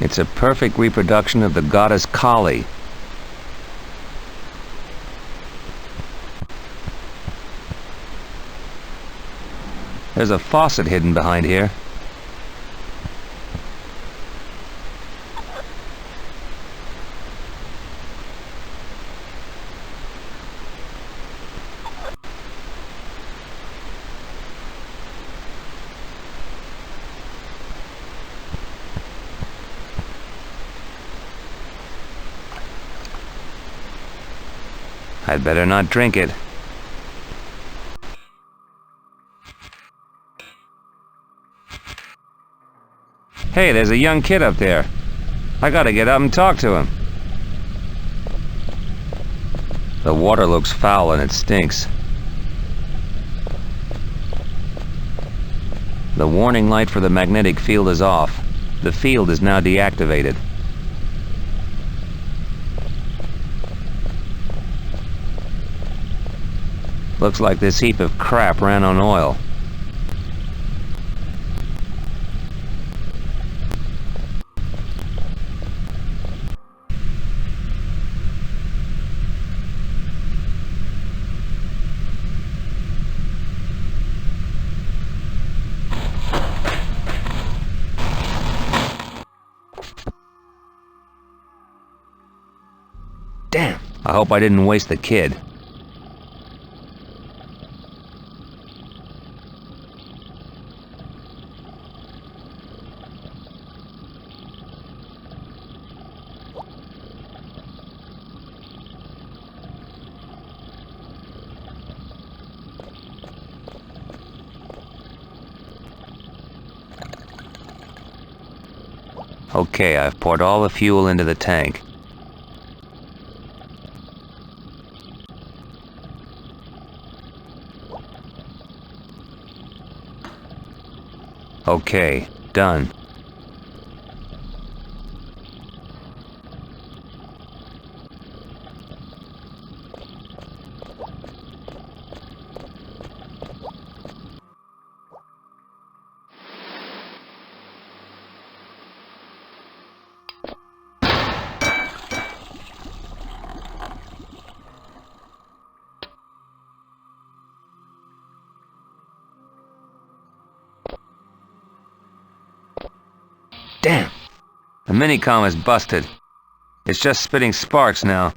It's a perfect reproduction of the goddess Kali. There's a faucet hidden behind here. I'd better not drink it. Hey, there's a young kid up there. I gotta get up and talk to him. The water looks foul and it stinks. The warning light for the magnetic field is off. The field is now deactivated. Looks like this heap of crap ran on oil. Damn, I hope I didn't waste the kid. Okay, I've poured all the fuel into the tank. Okay, done. Damn! The minicom is busted. It's just spitting sparks now.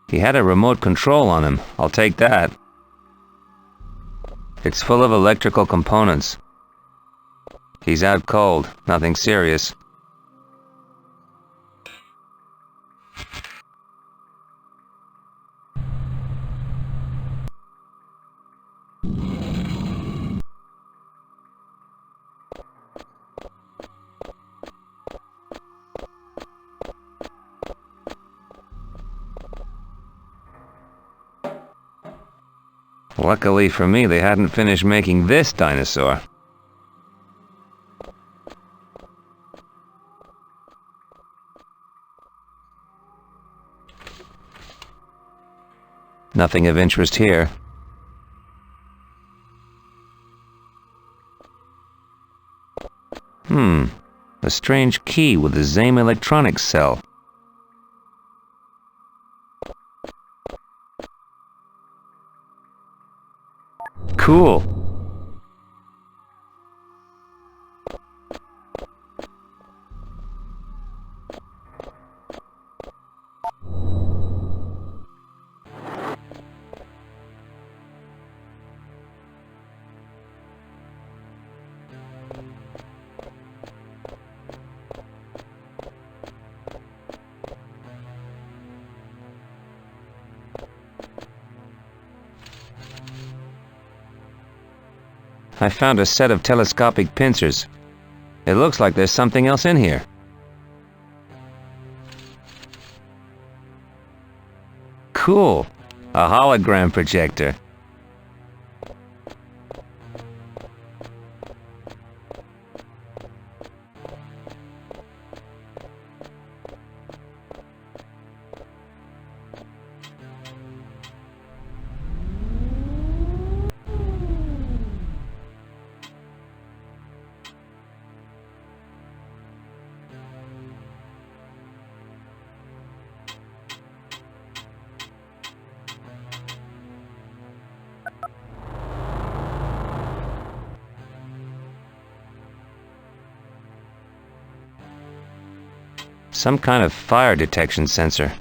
He had a remote control on him. I'll take that. It's full of electrical components. He's out cold, nothing serious. Luckily for me, they hadn't finished making this dinosaur. Nothing of interest here. A strange key with the same electronics cell. Cool. I found a set of telescopic pincers. It looks like there's something else in here. Cool. A hologram projector. Some kind of fire detection sensor.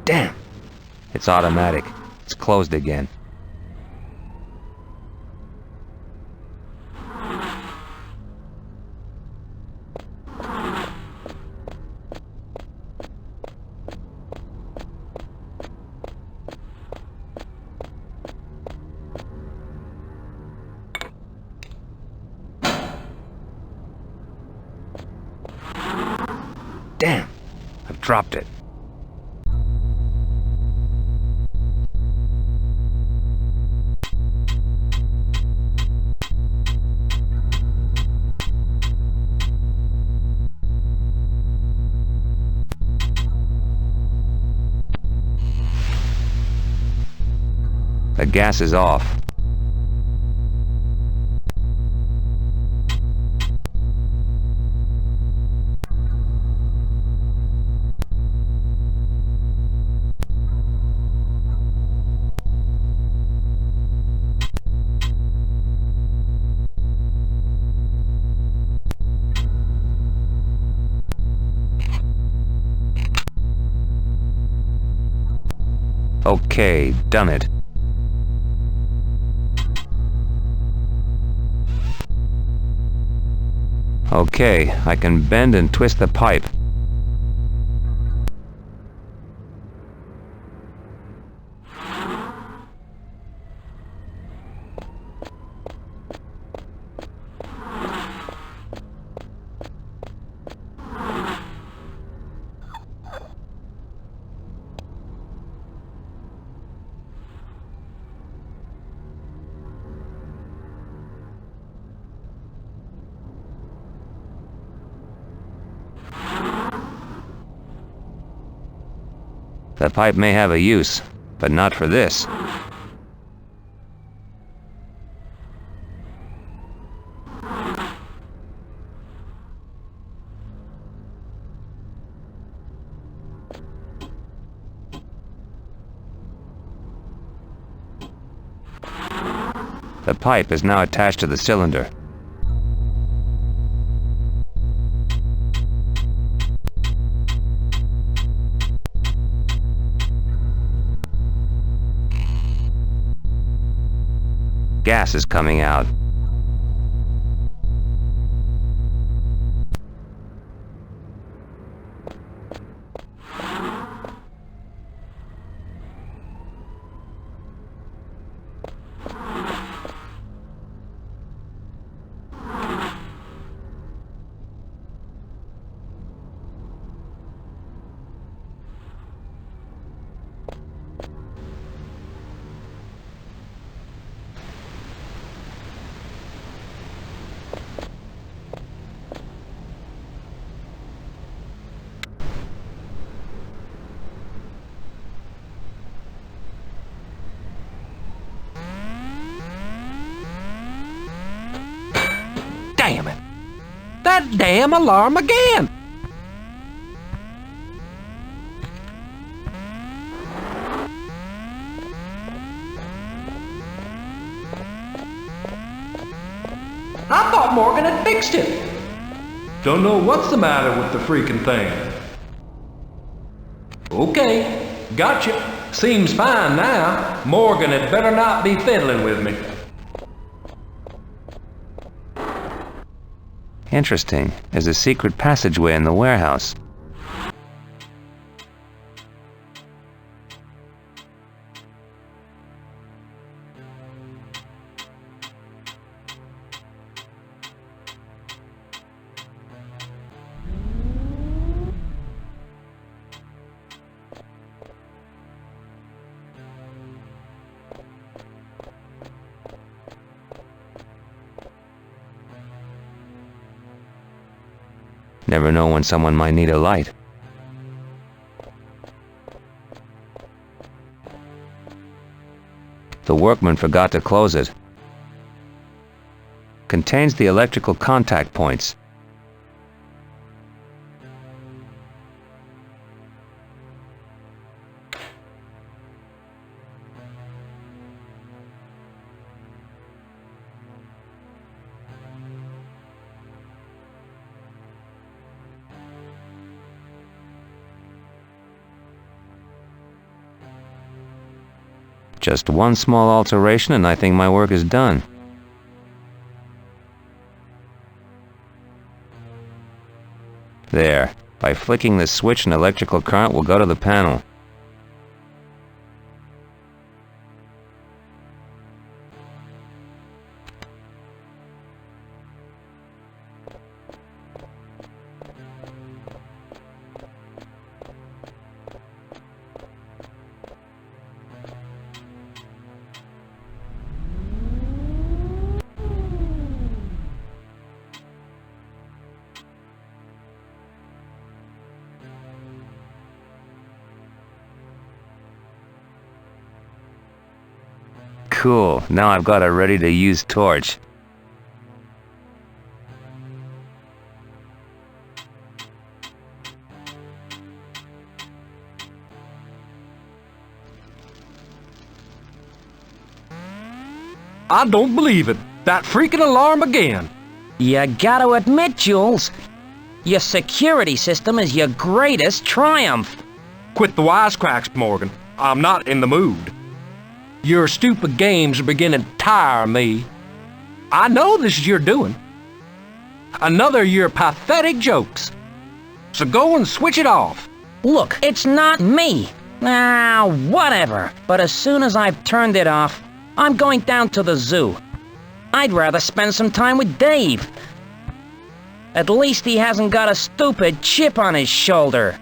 Damn! It's automatic. It's closed again. Damn! I've dropped it. The gas is off. Okay, done it. Okay, I can bend and twist the pipe. The pipe may have a use, but not for this. The pipe is now attached to the cylinder. Gas is coming out. Damn it! That damn alarm again! I thought Morgan had fixed it. Don't know what's the matter with the freaking thing. Okay, gotcha. Seems fine now. Morgan had better not be fiddling with me. Interesting. There's a secret passageway in the warehouse. Never know when someone might need a light. The workman forgot to close it. Contains the electrical contact points. Just one small alteration and I think my work is done. There. By flicking this switch, an electrical current will go to the panel. Cool, now I've got a ready-to-use torch. I don't believe it. That freaking alarm again. You gotta admit, Jules, your security system is your greatest triumph. Quit the wisecracks, Morgan. I'm not in the mood. Your stupid games are beginning to tire me. I know this is your doing. Another of your pathetic jokes. So go and switch it off. Look, it's not me. Ah, whatever. But as soon as I've turned it off, I'm going down to the zoo. I'd rather spend some time with Dave. At least he hasn't got a stupid chip on his shoulder.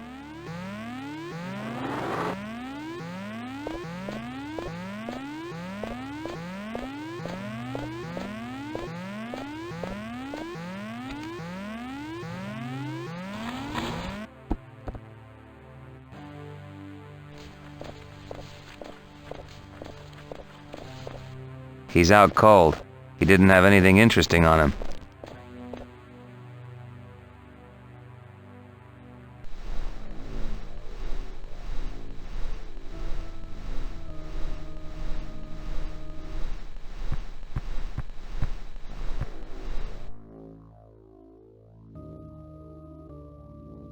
He's out cold. He didn't have anything interesting on him.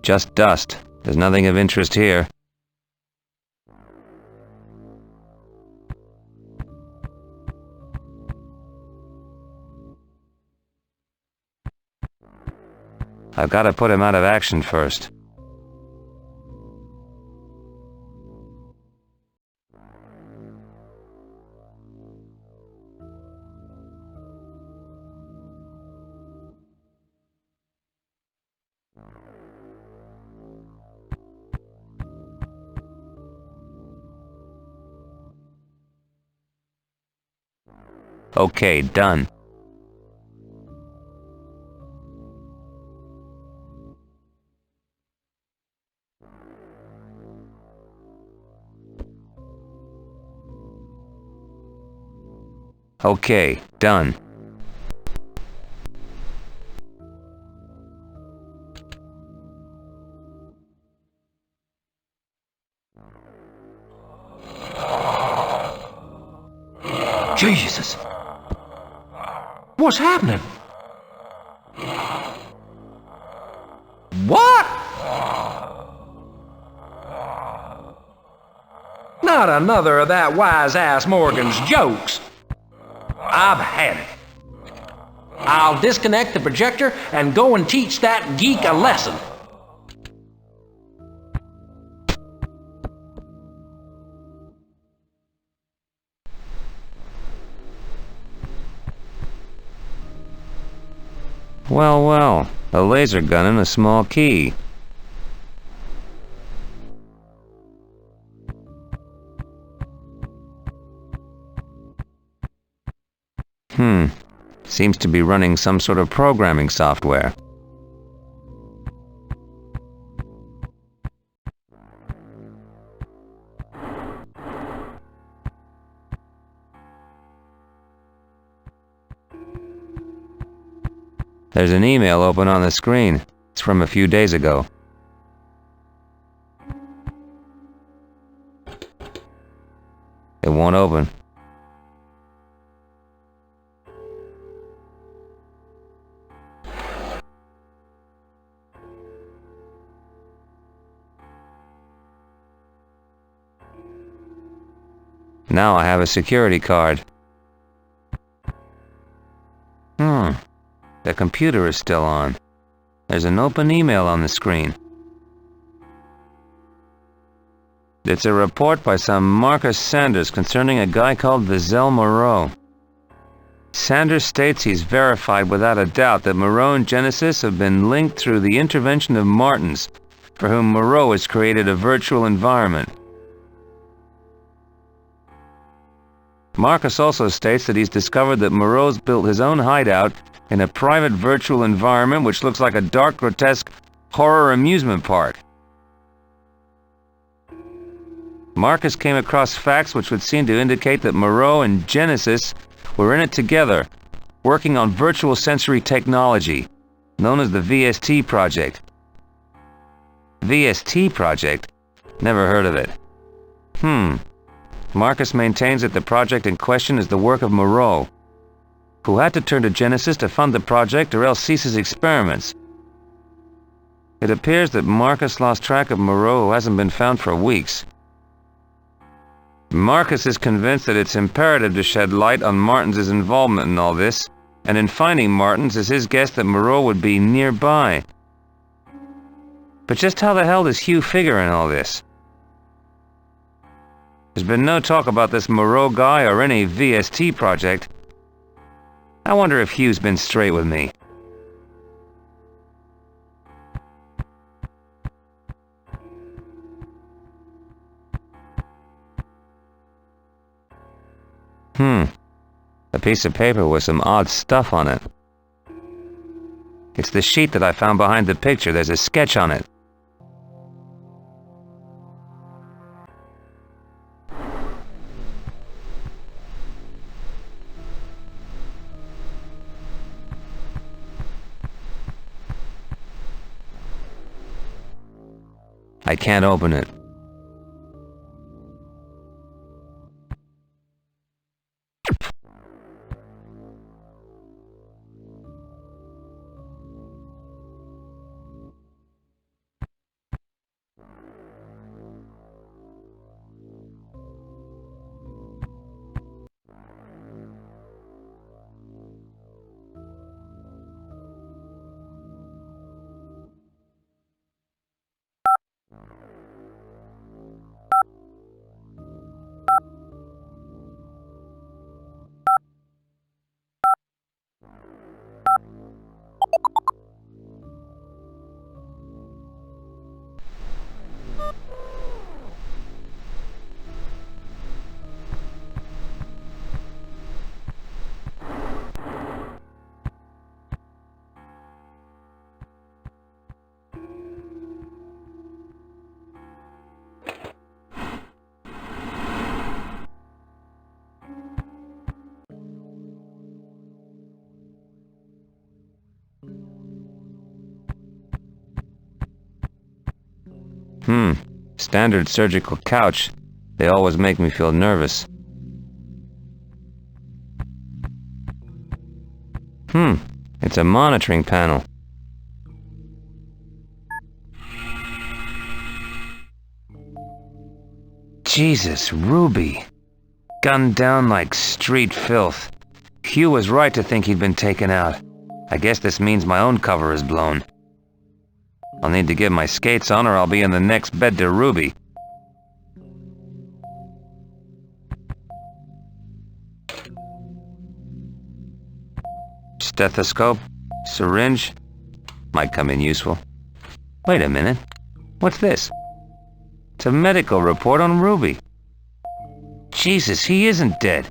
Just dust. There's nothing of interest here. I've got to put him out of action first. Okay, done. Okay, done. Jesus. What's happening? What? Not another of that wise-ass Morgan's jokes. I've had it. I'll disconnect the projector and go and teach that geek a lesson. Well, well, a laser gun and a small key. Seems to be running some sort of programming software. There's an email open on the screen. It's from a few days ago. It won't open. Now I have a security card. The computer is still on. There's an open email on the screen. It's a report by some Marcus Sanders concerning a guy called Vizelle Moreau. Sanders states he's verified without a doubt that Moreau and Genesis have been linked through the intervention of Martins, for whom Moreau has created a virtual environment. Marcus also states that he's discovered that Moreau's built his own hideout in a private virtual environment which looks like a dark, grotesque horror amusement park. Marcus came across facts which would seem to indicate that Moreau and Genesis were in it together, working on virtual sensory technology, known as the VST Project. VST Project? Never heard of it. Marcus maintains that the project in question is the work of Moreau, who had to turn to Genesis to fund the project or else cease his experiments. It appears that Marcus lost track of Moreau, who hasn't been found for weeks. Marcus is convinced that it's imperative to shed light on Martins' involvement in all this, and in finding Martins is his guess that Moreau would be nearby. But just how the hell does Hugh figure in all this? There's been no talk about this Moreau guy or any VST project. I wonder if Hugh's been straight with me. A piece of paper with some odd stuff on it. It's the sheet that I found behind the picture. There's a sketch on it. I can't open it. Standard surgical couch. They always make me feel nervous. It's a monitoring panel. Jesus, Ruby. Gunned down like street filth. Hugh was right to think he'd been taken out. I guess this means my own cover is blown. I'll need to get my skates on or I'll be in the next bed to Ruby. Stethoscope, syringe, might come in useful. Wait a minute, what's this? It's a medical report on Ruby. Jesus, he isn't dead.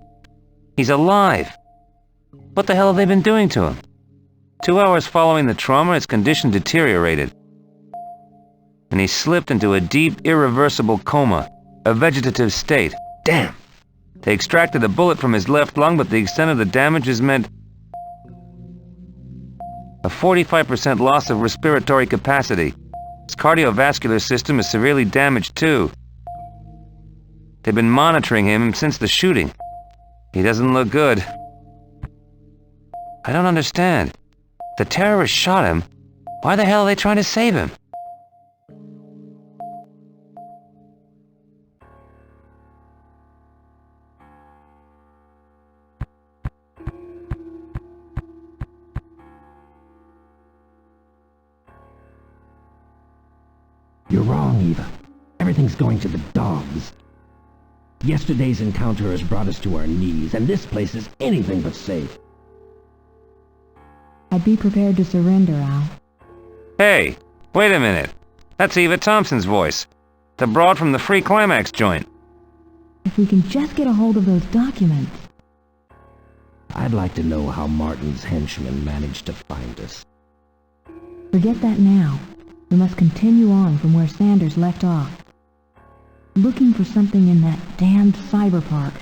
He's alive. What the hell have they been doing to him? 2 hours following the trauma, his condition deteriorated. And he slipped into a deep, irreversible coma, a vegetative state. Damn! They extracted a bullet from his left lung, but the extent of the damage has meant a 45% loss of respiratory capacity. His cardiovascular system is severely damaged too. They've been monitoring him since the shooting. He doesn't look good. I don't understand. The terrorists shot him. Why the hell are they trying to save him? wrong, Eva. Everything's going to the dogs. Yesterday's encounter has brought us to our knees, and this place is anything but safe. I'd be prepared to surrender, Al. Hey, wait a minute. That's Eva Thompson's voice. The broad from the Free Climax joint. If we can just get a hold of those documents. I'd like to know how Martin's henchmen managed to find us. Forget that now. We must continue on from where Sanders left off. Looking for something in that damned cyber park.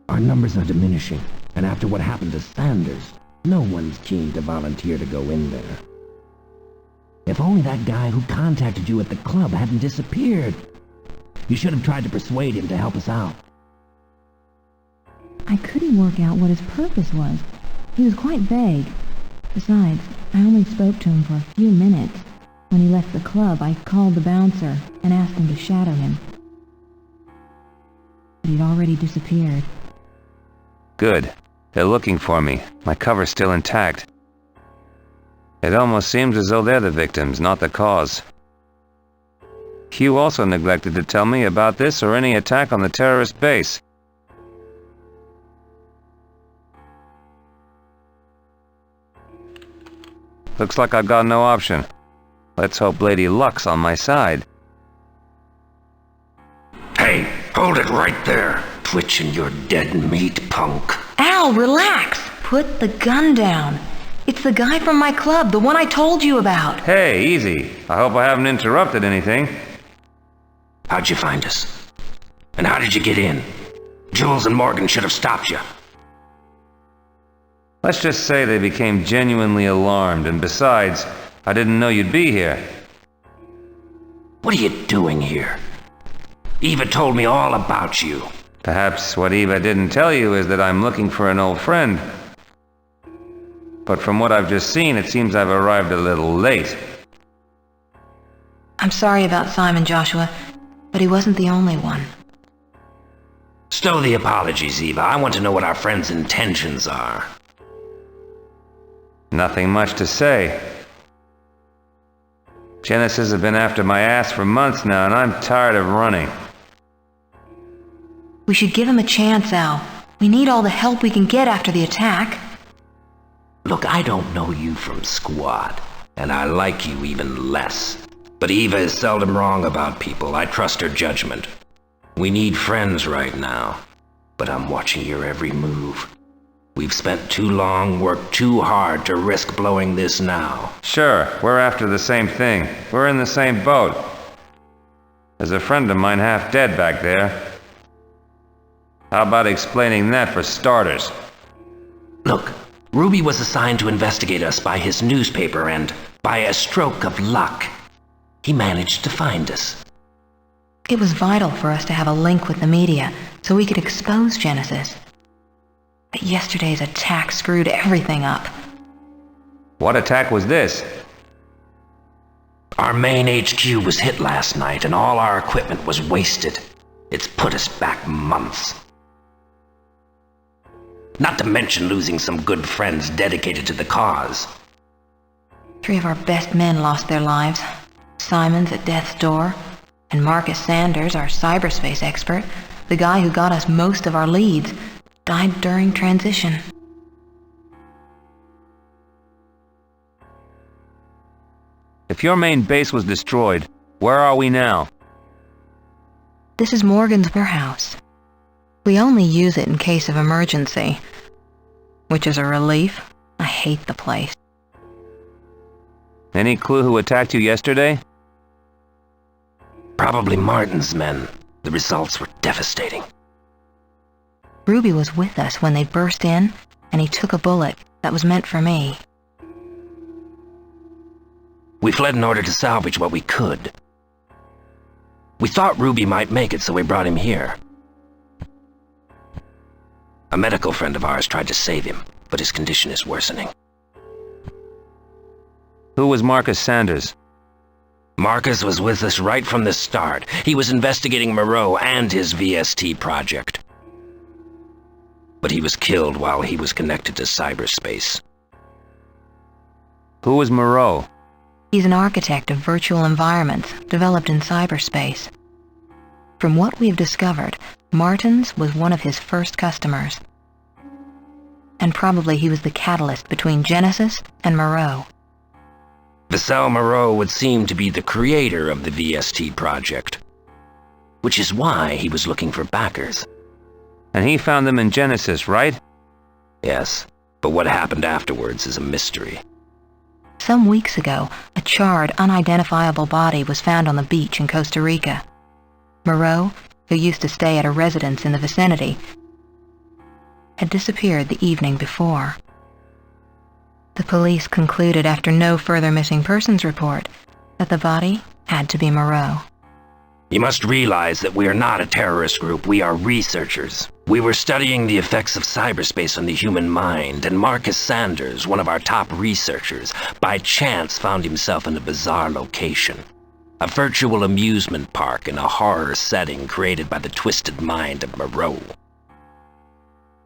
Our numbers are diminishing, and after what happened to Sanders, no one's keen to volunteer to go in there. If only that guy who contacted you at the club hadn't disappeared. You should have tried to persuade him to help us out. I couldn't work out what his purpose was. He was quite vague. Besides, I only spoke to him for a few minutes. When he left the club, I called the bouncer and asked him to shadow him. But he'd already disappeared. Good. They're looking for me. My cover's still intact. It almost seems as though they're the victims, not the cause. Q also neglected to tell me about this or any attack on the terrorist base. Looks like I've got no option. Let's hope Lady Luck's on my side. Hey, hold it right there. Twitching your dead meat, punk. Al, relax. Put the gun down. It's the guy from my club, the one I told you about. Hey, easy. I hope I haven't interrupted anything. How'd you find us? And how did you get in? Jules and Morgan should have stopped you. Let's just say they became genuinely alarmed, and besides, I didn't know you'd be here. What are you doing here? Eva told me all about you. Perhaps what Eva didn't tell you is that I'm looking for an old friend. But from what I've just seen, it seems I've arrived a little late. I'm sorry about Simon, Joshua, but he wasn't the only one. Stow the apologies, Eva. I want to know what our friend's intentions are. Nothing much to say. Genesis have been after my ass for months now, and I'm tired of running. We should give him a chance, Al. We need all the help we can get after the attack. Look, I don't know you from squat, and I like you even less. But Eva is seldom wrong about people. I trust her judgment. We need friends right now, but I'm watching your every move. We've spent too long, worked too hard to risk blowing this now. Sure, we're after the same thing. We're in the same boat. There's a friend of mine half dead back there. How about explaining that for starters? Look, Ruby was assigned to investigate us by his newspaper, and by a stroke of luck, he managed to find us. It was vital for us to have a link with the media, so we could expose Genesis. But yesterday's attack screwed everything up. What attack was this? Our main HQ was hit last night, and all our equipment was wasted. It's put us back months. Not to mention losing some good friends dedicated to the cause. 3 of our best men lost their lives. Simon's at death's door, and Marcus Sanders, our cyberspace expert, the guy who got us most of our leads, died during transition. If your main base was destroyed, where are we now? This is Morgan's warehouse. We only use it in case of emergency. Which is a relief. I hate the place. Any clue who attacked you yesterday? Probably Martin's men. The results were devastating. Ruby was with us when they burst in, and he took a bullet that was meant for me. We fled in order to salvage what we could. We thought Ruby might make it, so we brought him here. A medical friend of ours tried to save him, but his condition is worsening. Who was Marcus Sanders? Marcus was with us right from the start. He was investigating Moreau and his VST project. But he was killed while he was connected to cyberspace. Who was Moreau? He's an architect of virtual environments developed in cyberspace. From what we've discovered, Martin's was one of his first customers. And probably he was the catalyst between Genesis and Moreau. Vassal Moreau would seem to be the creator of the VST project, which is why he was looking for backers. And he found them in Genesis, right? Yes, but what happened afterwards is a mystery. Some weeks ago, a charred, unidentifiable body was found on the beach in Costa Rica. Moreau, who used to stay at a residence in the vicinity, had disappeared the evening before. The police concluded after no further missing persons report that the body had to be Moreau. You must realize that we are not a terrorist group, we are researchers. We were studying the effects of cyberspace on the human mind, and Marcus Sanders, one of our top researchers, by chance found himself in a bizarre location. A virtual amusement park in a horror setting created by the twisted mind of Moreau.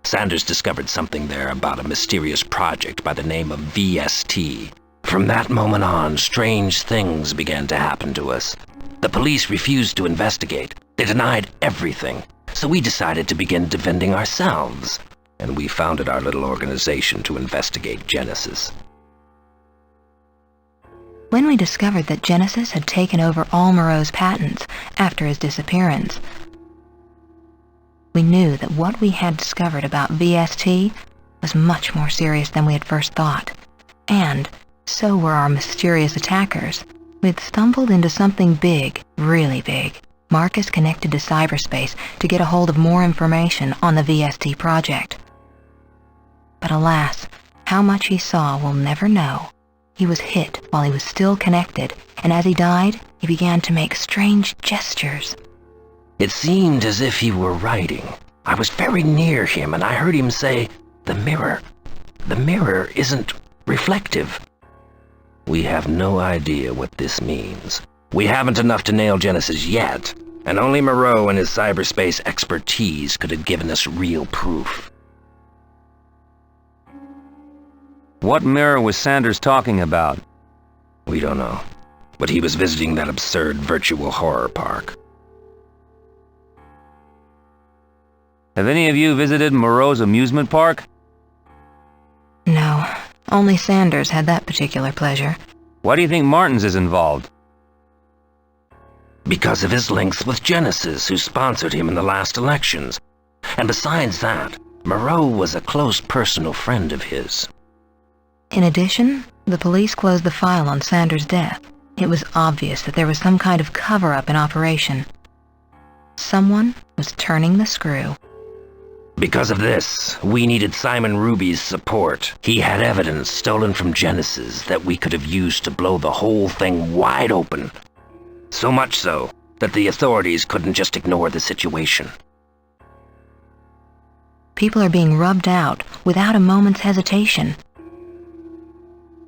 Sanders discovered something there about a mysterious project by the name of VST. From that moment on, strange things began to happen to us. The police refused to investigate. They denied everything. So we decided to begin defending ourselves. And we founded our little organization to investigate Genesis. When we discovered that Genesis had taken over all Moreau's patents after his disappearance, we knew that what we had discovered about VST was much more serious than we had first thought. And so were our mysterious attackers. We had stumbled into something big, really big. Marcus connected to cyberspace to get a hold of more information on the VST project. But alas, how much he saw we'll never know. He was hit while he was still connected, and as he died, he began to make strange gestures. It seemed as if he were writing. I was very near him, and I heard him say, "The mirror isn't reflective." We have no idea what this means. We haven't enough to nail Genesis yet, and only Moreau and his cyberspace expertise could have given us real proof. What mirror was Sanders talking about? We don't know, but he was visiting that absurd virtual horror park. Have any of you visited Moreau's amusement park? No, only Sanders had that particular pleasure. Why do you think Martins is involved? Because of his links with Genesis, who sponsored him in the last elections. And besides that, Moreau was a close personal friend of his. In addition, the police closed the file on Sanders' death. It was obvious that there was some kind of cover-up in operation. Someone was turning the screw. Because of this, we needed Simon Ruby's support. He had evidence stolen from Genesis that we could have used to blow the whole thing wide open. So much so that the authorities couldn't just ignore the situation. People are being rubbed out without a moment's hesitation.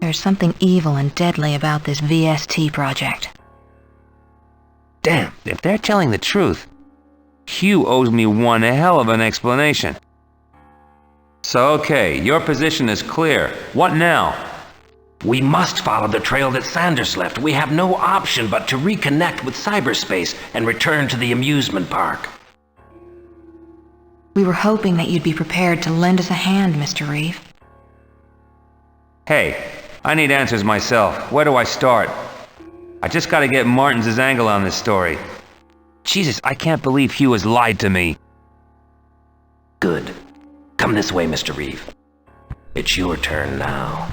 There's something evil and deadly about this VST project. Damn, if they're telling the truth, Hugh owes me one hell of an explanation. So okay, your position is clear. What now? We must follow the trail that Sanders left. We have no option but to reconnect with cyberspace and return to the amusement park. We were hoping that you'd be prepared to lend us a hand, Mr. Reeve. Hey, I need answers myself. Where do I start? I just gotta get Martins' angle on this story. Jesus, I can't believe Hugh has lied to me. Good. Come this way, Mr. Reeve. It's your turn now.